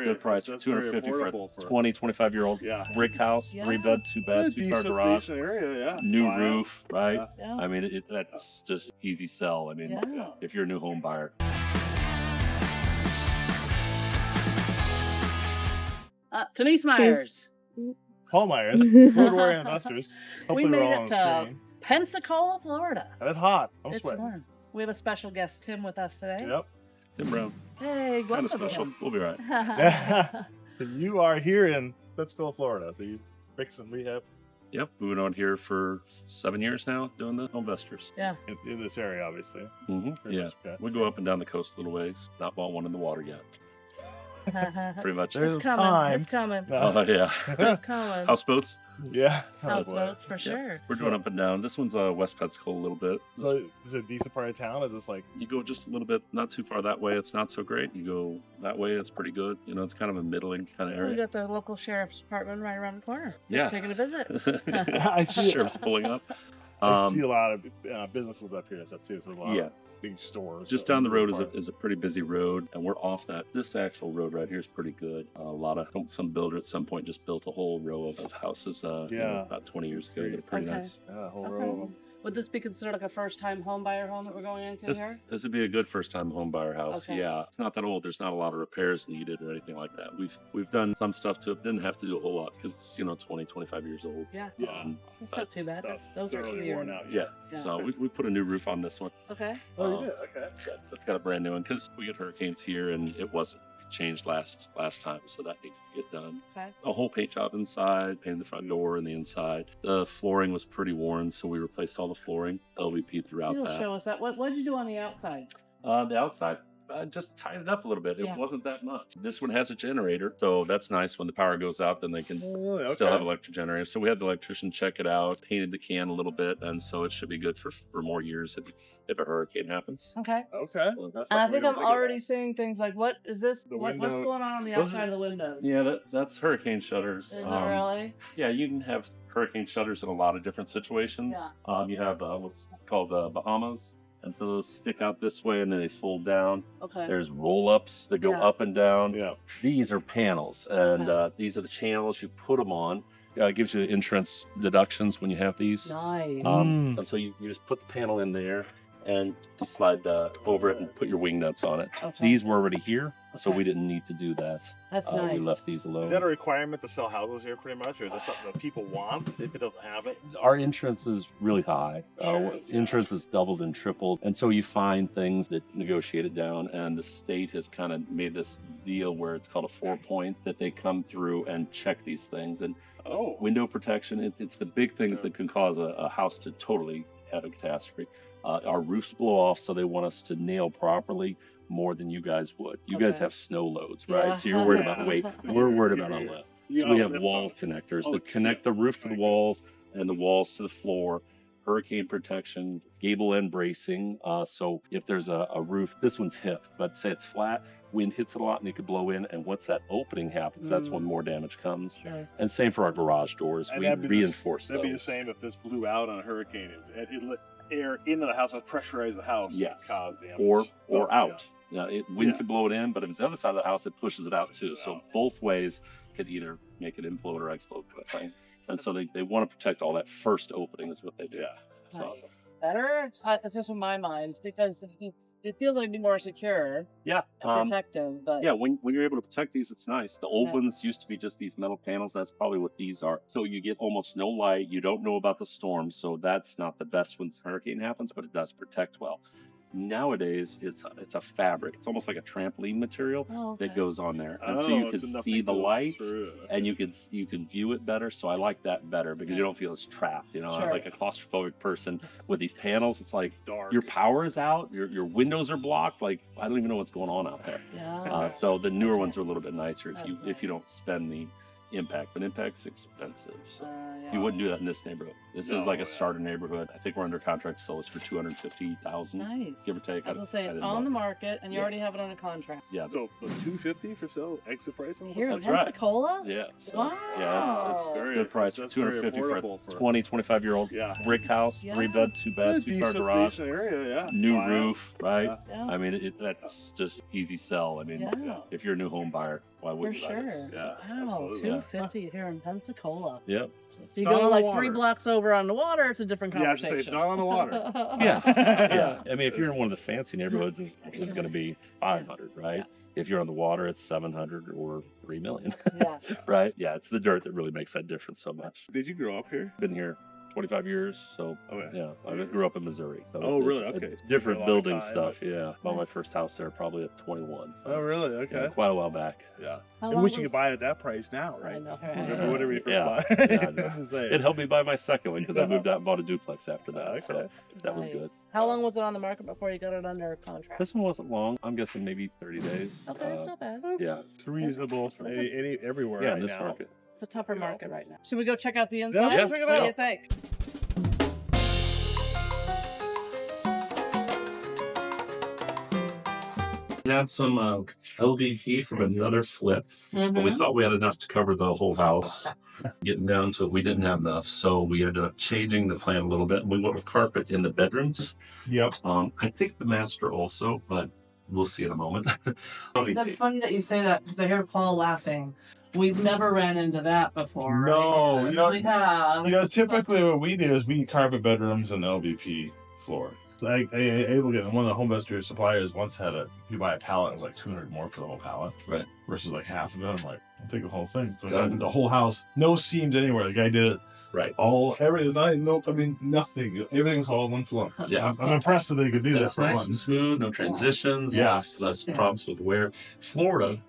good price for That's 250 very for a affordable for 20, 25-year-old brick house, 3-bed, 2-bath, 2-car garage, decent area, new roof, right? Yeah. I mean, that's just easy sell. I mean, Yeah. if you're a new home buyer. Denise Myers. Paul Myers, Florida Warrior Investors. Hopefully We we're made all it on to screen. Pensacola, Florida. And it's hot. I'm It's sweating. warm. We have a special guest, Tim, with us today. Yep. Tim Brown, Hey, kind welcome. of special. Tim. We'll be right. So you are here in Pensacola, Florida. So you fix and rehab Yep, we've been on here for 7 years now doing the home investors. Yeah. in this area, obviously. Mm-hmm. Yeah, Okay. we go up and down the coast a little ways. Not bought one in the water yet. Pretty much. There's It's coming. time. It's coming. No. Oh yeah. It's coming. Houseboats. Yeah. Houseboats for Yeah. sure. We're doing up and down. This one's West Pensacola a little bit. So is it a decent part of town? Or just like You go just a little bit, not too far that way. It's not so great. You go that way, it's pretty good. You know, it's kind of a middling kind of We area. got the local sheriff's department right around the corner. Yeah. Taking a visit. I see. Sheriff's pulling up. I see a lot of businesses up here and stuff too. So a lot Yeah. of big stores. Just down the road is a pretty busy road, and we're off that. This actual road right here is pretty good. A lot of some builder at some point just built a whole row of houses. About 20 years ago. They're pretty Okay. nice. Yeah, a whole Okay. row of them. Would this be considered like a first-time home buyer home that we're going into here? This would be a good first-time home buyer house. Okay. Yeah, it's not that old. There's not a lot of repairs needed or anything like that. We've done some stuff to it. Didn't have to do a whole lot because it's 20, 25 years old. Yeah. Yeah. That's not too bad. Those are Thoroughly easier. worn out. Yeah. Yeah. So we put a new roof on this one. Okay. Oh, you did? Okay. It's got a brand new one because we get hurricanes here and it wasn't changed last time, so that needs to get done. Okay. A whole paint job inside, painted the front door and the inside. The flooring was pretty worn, so we replaced all the flooring. LVP throughout You'll that. show us that. What did you do on the outside? The outside, I just tied it up a little bit. It Yeah. wasn't that much. This one has a generator, so that's nice. When the power goes out, then they can Oh, still have electric generator. So we had the electrician check it out, painted the can a little bit, and so it should be good for more years if a hurricane happens. Okay. Okay. Well, that's And I something think we I'm don't think already about. seeing things like, what is this? The What's window- going on the Those outside of the windows? Yeah, that's hurricane shutters. Is it really? Yeah, you can have hurricane shutters in a lot of different situations. Yeah. You have what's called Bahamas, and so those stick out this way and then they fold down. Okay. There's roll-ups that go Yeah. up and down. Yeah. These are panels, and these are the channels you put them on. It gives you insurance deductions when you have these. Nice. And so you just put the panel in there, and you slide over it and put your wing nuts on it. Okay. These were already here, so Okay. we didn't need to do that. That's We nice. left these alone. Is that a requirement to sell houses here, pretty much, or is that something that people want if it doesn't have it? Our insurance is really high. Insurance, yeah. Insurance is doubled and tripled, and so you find things that negotiate it down. And the state has kind of made this deal where it's called a 4-point that they come through and check these things. And window protection, it's the big things that can cause a house to totally have a catastrophe. Our roofs blow off, so they want us to nail properly more than you guys would. You guys Okay. have snow loads, right? Yeah. So you're worried about weight. We're worried about all that. So we have lift wall them. connectors Oh, that connect the roof to the walls and the walls to the floor. Hurricane protection, gable end bracing. So if there's a roof, this one's hip, but say it's flat, wind hits it a lot and it could blow in. And once that opening happens, that's when more damage comes. Sure. And same for our garage doors. And We that'd be reinforce That'd be the those. same if this blew out on a hurricane. It let air into the house and pressurize the house. Yes. And cause damage. Or Oh, out. Now, wind Yeah. could blow it in, but if it's the other side of the house, it pushes it out Pushes too. it So out. both ways could either make it implode or explode kind of thing. And so they want to protect all that first opening is what they do. Yeah. That's Nice. awesome. Better? It's just in my mind because it feels like it'd be more secure Yeah. and protective. But Yeah, when you're able to protect these, it's nice. The old Yeah. ones used to be just these metal panels. That's probably what these are. So you get almost no light. You don't know about the storm. So that's not the best when a hurricane happens, but it does protect well. Nowadays, it's a fabric. It's almost like a trampoline material that goes on there, and so you can see the light, and you can view it better. So I like that better because you don't feel as trapped. You know, Sure. like a claustrophobic person with these panels. It's like Dark. your power is out, your windows are blocked. Like I don't even know what's going on out there. yeah. So the newer ones are a little bit nicer if That's you nice. don't spend impact, but impact's expensive. So Yeah. you wouldn't do that in this neighborhood. This is No, like a yeah. starter neighborhood. I think we're under contract to sell this for $250,000, Nice. give or take. I was gonna say I it's didn't on know. the market, and you Yeah. already have it under contract. Yeah, So $250 for sale, exit price. Here in That's right. Pensacola. yeah. So, Wow. yeah, it's Very a good price for that's very $250 for a affordable for- 20, 25-year-old Yeah. brick house, Yeah. 3-bed, 2-bath, 2-car garage, Decent area, yeah. new Wow. roof, right? Yeah. Yeah. I mean, that's just easy sell. I mean, Yeah. if you're a new home buyer, why For wouldn't you buy sure. this? Yeah, Wow. absolutely. $250 here in Pensacola. Yep. If you Not go on like the 3 water. blocks over on the water, it's a different Yeah, I have to say, conversation. not on the water. Yeah. Yeah. I mean, if you're in one of the fancy neighborhoods, it's going to be 500, right? Yeah. If you're on the water, it's 700 or 3 million, Yeah. right? Yeah, it's the dirt that really makes that difference so much. Did you grow up here? Been here 25 years, so Okay. yeah, I grew up in Missouri. So Oh, it's really? a Okay. different For a long building time, stuff, but- yeah. Bought my first house there probably at 21. So, Oh, really? yeah, Okay. quite a while back. Yeah. How I long wish you was- could buy it at that price now, I right? know. Whatever you first Yeah. buy. Yeah, I know. That's insane. It helped me buy my second one because I Yeah. moved out and bought a duplex after that. Okay. So that was good. Nice. How long was it on the market before you got it under contract? This one wasn't long. I'm guessing maybe 30 days. Okay, it's not bad. yeah. It's reasonable for That's a- any everywhere Yeah, right in this now. market. It's a tougher You know. market right now. Should we go check out the inside? Yeah, check it What do you out. think? We had some LVP from another flip, but we thought we had enough to cover the whole house. Getting down to it, we didn't have enough, so we ended up changing the plan a little bit. We went with carpet in the bedrooms. Yep. I think the master also, but we'll see in a moment. That's funny that you say that because I hear Paul laughing. We've never ran into that before. No, right? you Yes, know- we have. You know, typically what we do is we carpet bedrooms and LVP floor. Like, one of the home builder suppliers once had you buy a pallet, it was like 200 more for the whole pallet. Right. Versus like half of it. I'm like, I'll take the whole thing. So Done. the whole house, no seams anywhere. The guy did it Right. nothing. Everything's all one floor. Yeah. I'm impressed that they could do that It's for nice once. and smooth, no transitions, Yeah. less problems with wear. Florida,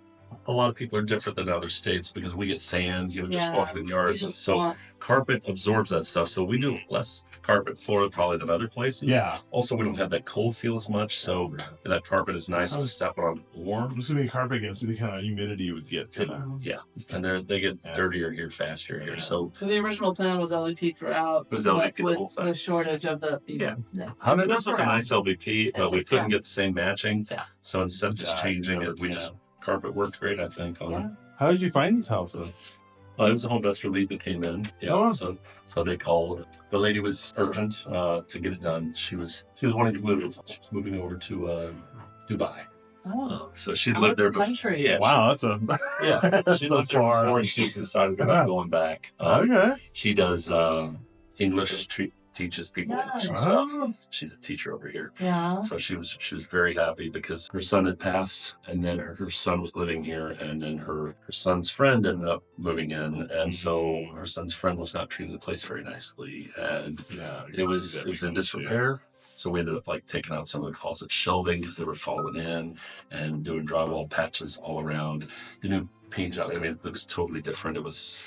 a lot of people are different than other states because we get sand, just Yeah. walking in We yards. And just so want- carpet absorbs that stuff. So we do less carpet in Florida probably than other places. Yeah. Also, we don't have that cold feel as much, so that carpet is nice to step on warm. This would be carpet against the kind of humidity you would get. Yeah, and they get dirtier here faster here. So So the original plan was LEP throughout, Was LVP but the with whole thing. the shortage of the Yeah. How did this was a nice LVP, but we Yeah. couldn't get the same matching. Yeah. So instead of just Yeah, changing never it, we can. just carpet worked great. I think on Yeah. it. How did you find these houses? It was a home investor lead that came in. Yeah. Oh. So they called. The lady was urgent to get it done. She was wanting to move. She was moving over to Dubai. Oh. So she'd Out lived of there the before. country. Yeah. Wow, that's a Yeah. that's She a lived there far. before and she's decided about going back. Okay. She does English, teaches people English and Nice. stuff. Oh. She's a teacher over here. Yeah. So she was very happy because her son had passed, and then her son was living here, and then her son's friend ended up moving in, and so her son's friend was not treating the place very nicely, and Yeah. it was in disrepair. So we ended up like taking out some of the closet shelving because they were falling in, and doing drywall patches all around. The new paint job, I mean, it looks totally different. It was.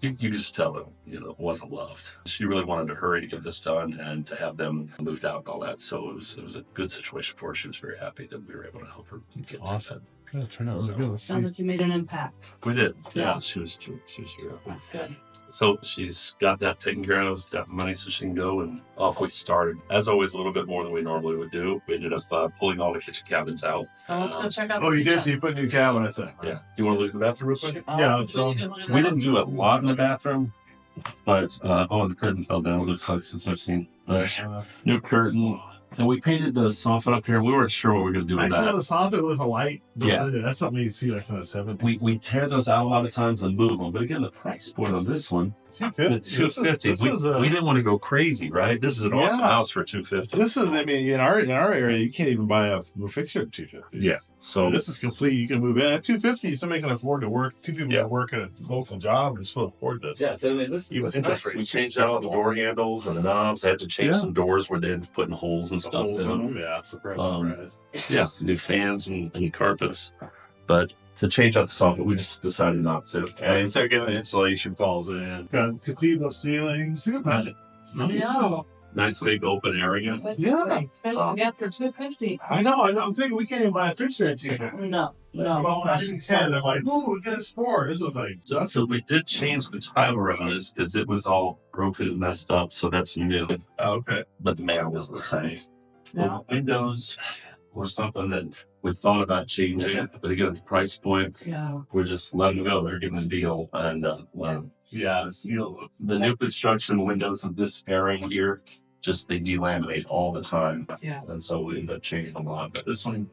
You could just tell them, it wasn't loved. She really wanted to hurry to get this done and to have them moved out and all that. So it was a good situation for her. She was very happy that we were able to help her get Awesome. Yeah, it turned out really good. Let's Sounds see. like you made an impact. We did. Yeah, Yeah. she was very happy. That's good. So she's got that taken care of, got the money so she can go, and off we started. As always, a little bit more than we normally would do. We ended up pulling all the kitchen cabinets out. So let's go check out. Oh, the you did? So kitchen. you put new cabinets in? Yeah. You want to look at the bathroom real quick? Yeah, So you can look at We that. didn't do a lot in the bathroom, but the curtain fell down. It looks like since I've seen new curtain, and we painted the soffit up here. We weren't sure what we were going to do I with saw that. the soffit with a light. Yeah. That's something you see like from the 70s. We tear those out a lot of times and move them, but again, the price point on this one, it's $250. This is We didn't want to go crazy, right? This is an awesome Yeah. house for $250. This is, I mean, in our area, you can't even buy a fixture at $250. Yeah. So This is complete. You can move in at $250. Somebody can afford to work. Two people Yeah. can work at a local job and still afford this. yeah, I mean, this Even is interest nice. We rates. changed out all the door handles and the knobs. I had to change Yeah. some doors where they had put in holes and The stuff. holes in in them. them. Yeah, surprise, Um, surprise. Yeah, new fans and carpets. But to change out the soffit, we just decided not to. And second, the insulation falls in. Got cathedral ceilings. Look at that. It's nice. Yeah. nice big open area. That's Yeah. expensive. Yeah, for $250. I know. I'm thinking we can't even buy a fish there cheaper. No, Well, no. I didn't say it. I'm like, ooh, we get a sport. This is like, So we did change the tile around this because it was all broken and messed up. So that's new. okay. But the man was the same. Yeah. The windows were something that we thought about changing, but again, the price point, Yeah. we're just letting them go. They're giving a deal, and Yeah, the seal. the new construction windows in this area here, just they delaminate all the time, Yeah. and so we end up changing a lot. But this one,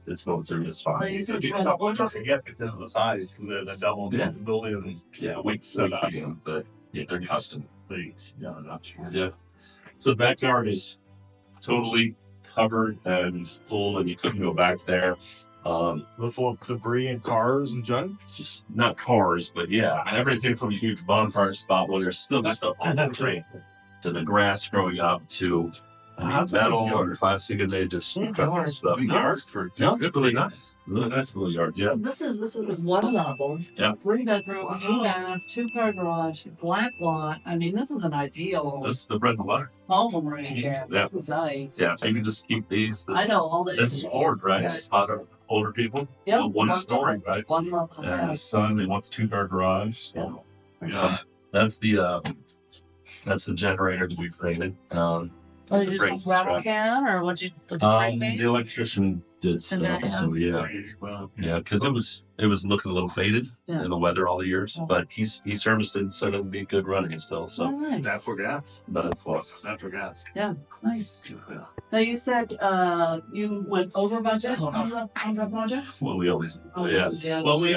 it's going through just fine. Well, you said you It's had what doesn't get because of the size. The double Yeah. building. Yeah, we set up, but yeah, they're custom. Please. Yeah, not sure. Yeah. So the backyard is totally covered and full, and you couldn't go back there. Full of debris and cars and junk. Just not cars, but yeah, and everything from a huge bonfire spot where there's still this stuff on the tree to the grass growing up to metal or plastic, and they just cut this stuff. Big No, yard it's- for no, it's really nice. Really nice little yard. Yeah. This is one level. Yeah. 3 bedrooms, 2 baths, 2-car garage, black lot. I mean, this is an ideal This is the bread and butter. home right here. Yeah. This is nice. Yeah, you can just keep these. This I know all the. This is Ford, right? Yeah. It's for older people. Yeah. One story, right? One level. And the son, they want the 2-car garage. So Yeah. that's the generator that we created. Oh, did you Great just rattle stuff. can or what'd you spray paint? The electrician did stuff, that, yeah. so yeah, Well, yeah, because it was looking a little faded Yeah. in the weather all the years, Yeah. but he serviced it and said it would be good running still. Oh, So nice. natural gas. but it was. Natural gas. Yeah, nice. Now you said you went over budget on that project? Well, we always Oh, yeah. Well, we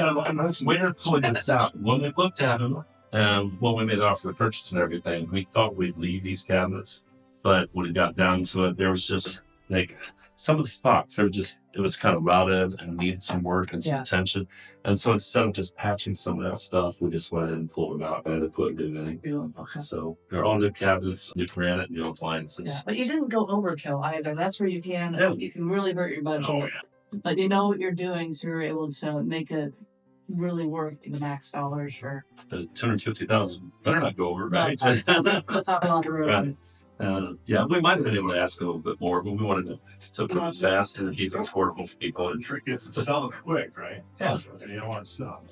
we're pulling this out. When we looked at them, when we made the offer to purchase and everything, we thought we'd leave these cabinets, but when it got down to it, there was just like some of the spots. It was kind of routed and needed some work and some Yeah. attention. And so instead of just patching some of that stuff, we just went ahead and pulled them out and put it in. Okay. So they're all new cabinets, new granite, new Yeah, appliances. but you didn't go overkill either. That's where you can Yeah. you can really hurt your budget. Oh, yeah. But you know what you're doing, so you're able to make it really worth the max dollars for. 250,000 better not go over, right? Let's not on the road. Right. Yeah, we might have been able to ask a little bit more, but we wanted to put it fast and keep it affordable for people. And Trick is to sell it quick, right? Yeah. You don't want to sell.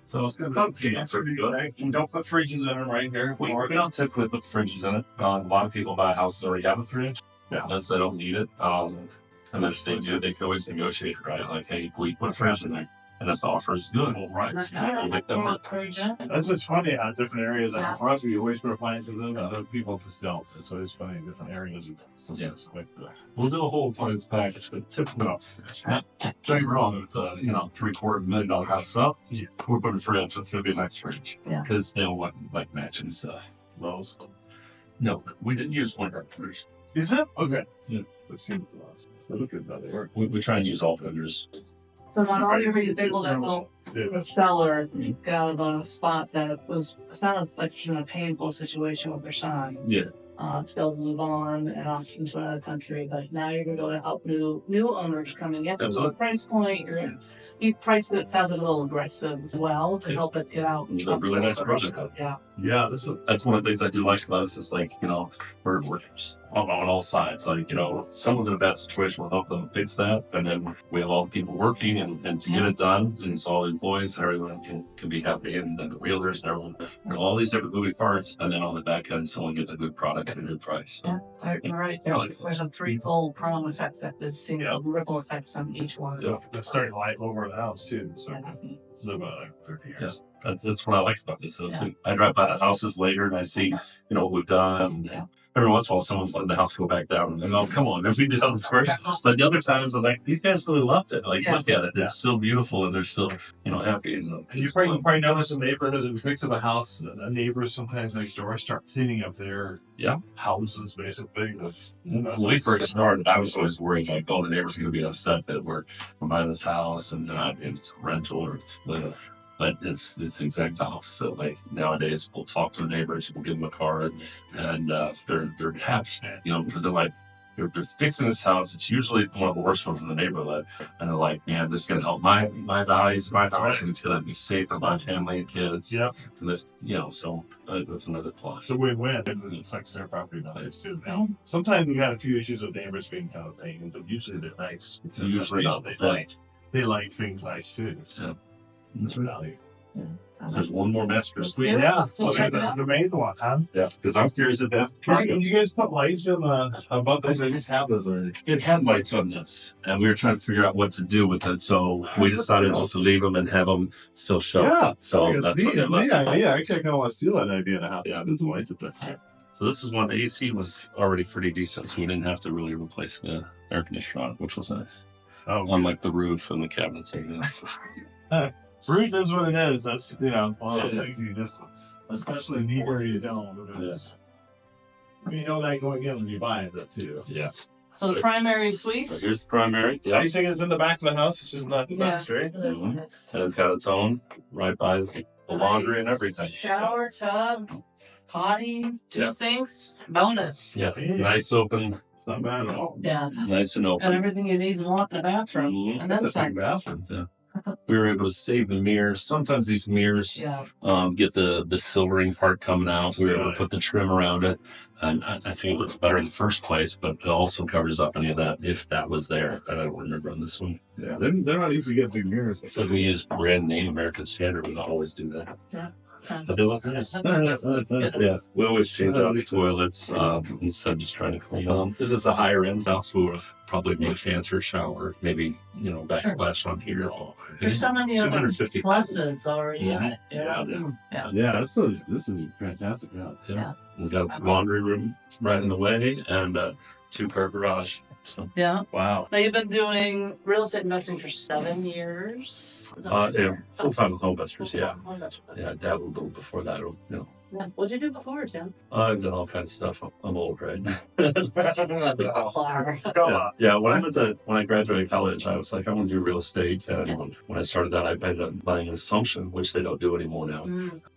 So It's good. okay, That's pretty good. You don't put fridges in them right here. We don't typically put fridges in it. A lot of people buy a house that already have a fridge. Yeah. Unless they don't need it. And then if they do, they can always negotiate it, right? Like, hey, we put a fridge in there. And if the offer is good, right? We'll make that work. That's just funny how different areas are. For us, we always put appliances in, and other people just don't. It's always funny in different areas. Yes. We'll do a whole appliance package, but typically, don't get me wrong, if it's a $750,000 house up, we're putting a fridge. It's gonna be a nice fridge. Yeah. Because they don't want like matching stuff. Those. No, we didn't use one fridge. Is it? Okay. Yeah. Let's see. Look at that. We try and use all vendors. So not only were you able to help Yeah. the seller get out of a spot that sounded like she was in a painful situation with her son. Yeah. To be able to move on and off into another country, but now you're going to go to help new owners coming in. So Absolutely. the price point, you priced it sounds a little aggressive as well to help it get out. It's a really nice project. Yeah. Yeah. That's one of the things I do like about us is like, we're just on all sides. Like, someone's in a bad situation, we'll help them fix that. And then we have all the people working and to get it done, and it's all the employees, everyone can be happy, and then the realtors and everyone, all these different moving parts. And then on the back end, someone gets a good product at a good price. Yeah, you're right. There's a threefold prong effect that is seeing ripple effects on each one. Yeah. That's starting life over the house too. So Yeah. live about like 30 years. That's what I like about this though Yeah. too. I drive by the houses later and I see, what we've done. Yeah. Every once in a while, someone's letting the house go back down, and oh, come on, we did all this work. But the other times, I'm like, these guys really loved it. Like, Yeah. look at it; it's still beautiful, and they're still, happy. And You probably notice in neighborhoods, if you fix up a house, the neighbors sometimes next door start cleaning up their houses, basically. when we first started, I was always worried, like, oh, the neighbors are going to be upset that we're buying this house, and if it's a rental or it's but it's the exact opposite. Like nowadays, we'll talk to the neighbors, we'll give them a card, and they're happy, because they're like, they're fixing this house. It's usually one of the worst ones in the neighborhood. And they're like, man, this is going to help my values, my house, and it's going to be safe for my family and kids. Yep. And this, so that's another plus. It's a win-win. It affects their property values too. Now, sometimes we've had a few issues with neighbors being kind of pain, but usually they're nice. Because Usually they like things nice too. Yeah. That's value. There's one more master suite. Yeah, Let's go check it that's out. the main one, huh? Yeah, because I'm curious if that's Did you guys put lights in above those? I just have those already. it had lights on this, and we were trying to figure out what to do with it. So we decided just to leave them and have them still show. Yeah. So that's what they're left with. Yeah. Actually, I kind of want to steal that idea and have Yeah. there's lights up there. So this is one. The AC was already pretty decent, so we didn't have to really replace the air conditioner on it, which was nice. Oh, Unlike the roof and the cabinets. roof is what it is. That's one of those things you just, especially in here where you don't. Because you know that going in when you buy it too. Yeah. So the primary So suite. here's the primary. Yeah. Icing is in the back of the house, which is not the best, right? Mhm. And it's got its own right by the laundry and everything. Shower, tub, potty, two Yeah. sinks, bonus. Yeah. Nice open, Not bad at all. Yeah. nice and And open. everything you need and want in the bathroom. Mhm. And then That's a some. big bathroom. We were able to save the mirrors. Sometimes these mirrors Yeah. get the silvering part coming out. We were able to put the trim around it. And I think it looks better in the first place, but it also covers up any of that if that was there. That I don't remember on this one. Yeah, they're not easy to get big mirrors. So we use brand name American Standard. We don't always do that. But they look nice. Yeah, we always change out the toilets instead of just trying to clean them. This is a higher end house. We would have probably made a fancier shower, maybe backsplash on here. There's so many other 250 pluses already in it. Yeah. Yeah. Yeah, this is a fantastic house. Yeah. We've got its laundry room right in the way and a 2-car garage. So, Yeah. Wow. Now you've been doing real estate investing for 7 years. Is that right? yeah, full-time home investors, yeah. Oh, that's right. Yeah, I dabbled a little before that. Yeah. What'd you do before, Tim? I've done all kinds of stuff. I'm old, right? Flower. Yeah. When I graduated college, I was like, I want to do real estate. And when I started that, I ended up buying an assumption, which they don't do anymore now.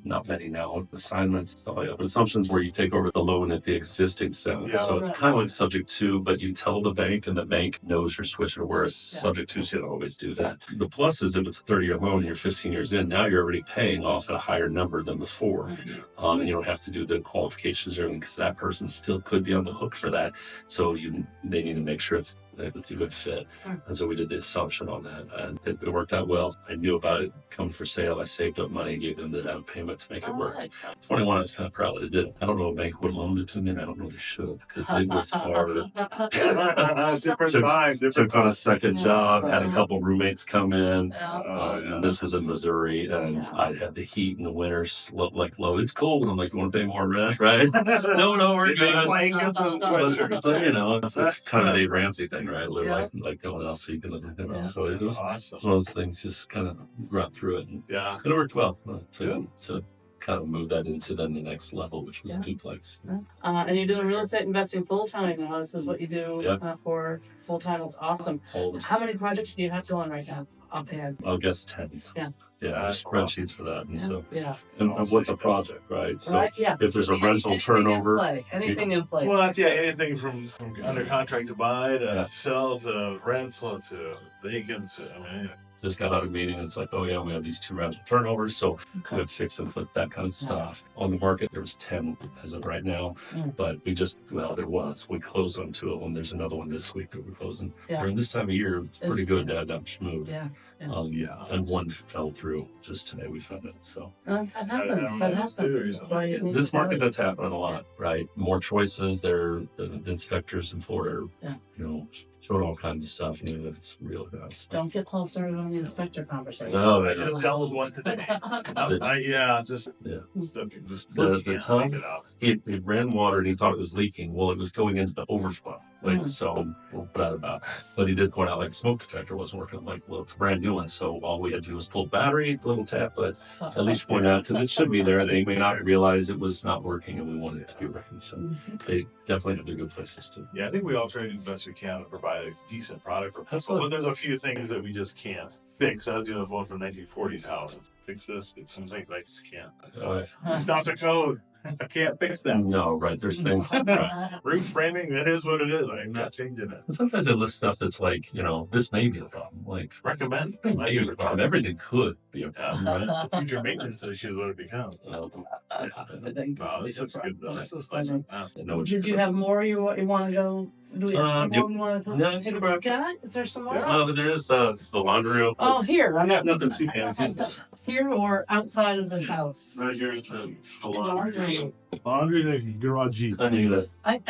Not many now. Assignments, stuff like that. But assumptions where you take over the loan at the existing sentence. Yeah. So it's kind of like subject to, but you tell the bank and the bank knows you're switching, whereas subject to, you don't always do that. The plus is if it's a 30-year loan and you're 15 years in, now you're already paying off at a higher number than before. And you don't have to do the qualifications or anything because that person still could be on the hook for that. So they need to make sure it's a good fit. And so we did the assumption on that, and it worked out well. I knew about it coming for sale. I saved up money, gave them the down payment to make it work. 21, I was kind of proud that it did. I don't know if a bank would have loaned it to me, and I don't know if they should because it was hard. Different time. Took on a second job, had a couple roommates come in. Yeah. This was in Missouri, and I had the heat in the winter, like low. It's cold. I'm like, you want to pay more rent, right? no, we're good. Blankets and sweatshirts. So, it's kind of a Dave Ramsey thing, right? Live like no one else, so you can live. So it was Awesome. one of those things. Just kind of run through it, and Yeah. it worked well to kind of move that into then the next level, which was a duplex. And you're doing real estate investing full time now. This is what you do for full time. It's awesome. All the How many projects do you have going right now? Offhand. I'll guess 10. Yeah. Yeah, there's spreadsheets for that, and so Yeah. and what's a project, right? So Right. Yeah. if there's a rental turnover, Anything in play. Well, that's anything from under contract to buy to Yeah. sell to rental to vacant. I mean, just got out of a meeting, and it's like, oh yeah, we have these 2 rental turnovers, so we Okay. have fix and flip, that kind of stuff. On the market, there was 10 as of right now, but there was. We closed on 2 of them. There's another one this week that we're closing. Yeah. During this time of year, it's pretty good to have that much move. Yeah. And one fell through just today. We found it. So That happens. That happens. That's why you need this to market, know. that's happening a lot, right? More choices. The inspectors in Florida, showing all kinds of stuff, even if it's real or not. Don't get closer on the inspector conversation. No, I just dealt with one today. Just The tongue, it ran water and he thought it was leaking. Well, it was going into the overflow. So we'll put that about. But he did point out, like, smoke detector wasn't working. I'm like, well, it's a brand new one. So all we had to do was pull the battery, little tap, but at least point out, because it should be there. They may not realize it was not working and we wanted it to be working. So they definitely have their good places too. Yeah, I think we all try to do the best we can to provide a decent product for people. Absolutely. But there's a few things that we just can't fix. I was doing this one from 1940s house. Fix this, fix some things I just can't. It's not the code. I can't fix that. No, right. There's things. Right. Roof framing, that is what it is. I'm not changing it. And sometimes I list stuff that's like, this may be a problem. Like, Recommend. it might be a problem. Everything could be a problem, right? The future maintenance issue is what it becomes. No, This looks good though. no, it's Did you have more you want to go? Do we have some more you want to no, take a look at? Is there some more? Well, there is the laundry room. Oh, here. I got nothing too fancy. Here or outside of this house? Right here is the Laundry. Laundry and garage. I need a I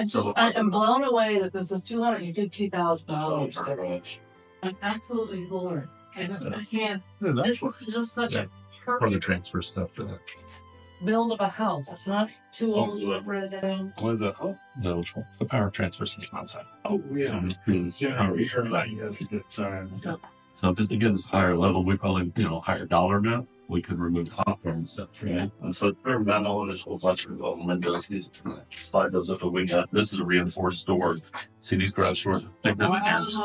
am blown away that this is $250,000. I'm absolutely floored. I can't. This is just such a for the perfect transfer stuff for that. build of a house. It's not too old to run it down. What the? Oh, The power transfer system outside. yeah. Sorry. So if it's again this higher level, we probably higher dollar amount. We could remove hot and stuff, right? And so remember that all this whole bunch of windows. These slide those up a wing up. This is a reinforced door. See these garage doors? Like the windows.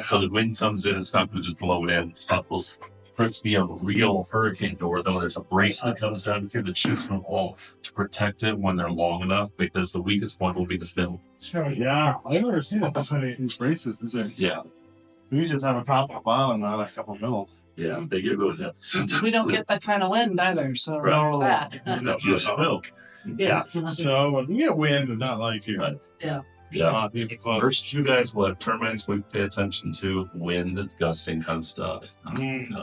So the wind comes in, it's not going to just blow it in. It's couples. For it to be a real hurricane door, though, there's a brace that comes down here that shoots from the wall to protect it when they're long enough, because the weakest point will be the film. Sure. Yeah. I've never seen it. That's many these braces. Is there? Yeah, We usually just have a top of bottom, not a couple mil. yeah, they get really heavy. Sometimes We don't get that kind of wind either, so Right. there's that. No, you still. Yeah. So when we get wind, but not like here. Right. Yeah. Yeah. First, you guys will have termites we pay attention to, wind, gusting kind of stuff.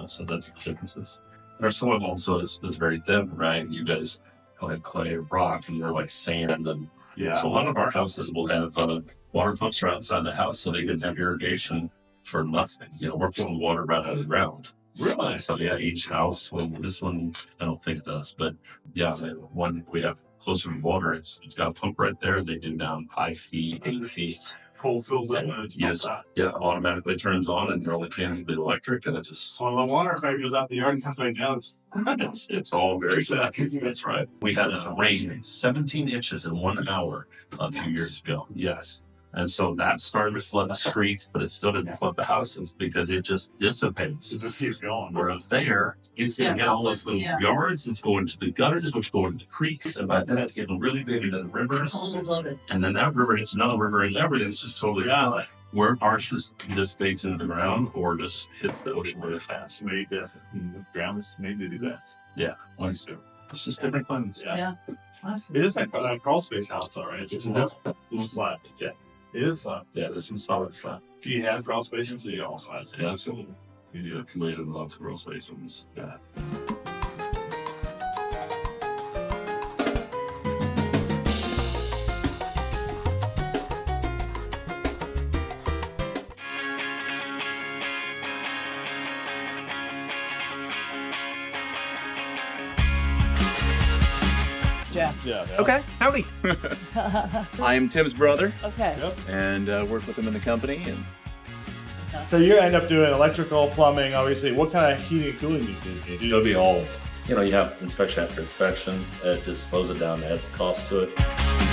So that's the differences. Our soil also is very thin, right? You guys have clay or rock, and you're like sand. And Yeah. so a lot of our houses will have water pumps right outside the house so they can have irrigation for nothing. We're pulling water right out of the ground. Really? So yeah, each house, this one I don't think does, but yeah, the one we have closer to water, it's got a pump right there. They do down 5 feet, 8 feet. Cold fills that. Yes, yeah, automatically turns on, and you're only paying the electric, and it just So the water pipe goes out the yard and comes back down. it's all very fast. That's right. We had a rain 17 inches in 1 hour a few years ago. Yes. And so that started to flood the streets, but it still didn't flood the houses because it just dissipates. It just keeps going. Where up there, it's going to get all those little yards, it's going to the gutters, which go into the creeks, and by then it's getting really big into the rivers. Overloaded. And then that river hits another river, and everything's just totally flat. Where ours just dissipates into the ground or just hits the ocean really fast. Made the ground is made to do that. Yeah. Nice too. It's just different climates. Yeah. Awesome. It is like a crawl space house, though, right? It's a little flat. Yeah. It is flat. Yeah, there's some solid stuff. Do you have crawl spaces? Do you all flat? Yeah, absolutely. We do accumulated lots of real spaces. Yeah. Jeff. Yeah. Okay, howdy. I am Tim's brother Okay. Yep. and work with him in the company. And So you end up doing electrical, plumbing, obviously. What kind of heating and cooling do you do? It'll be all, you have inspection after inspection. It just slows it down, adds a cost to it.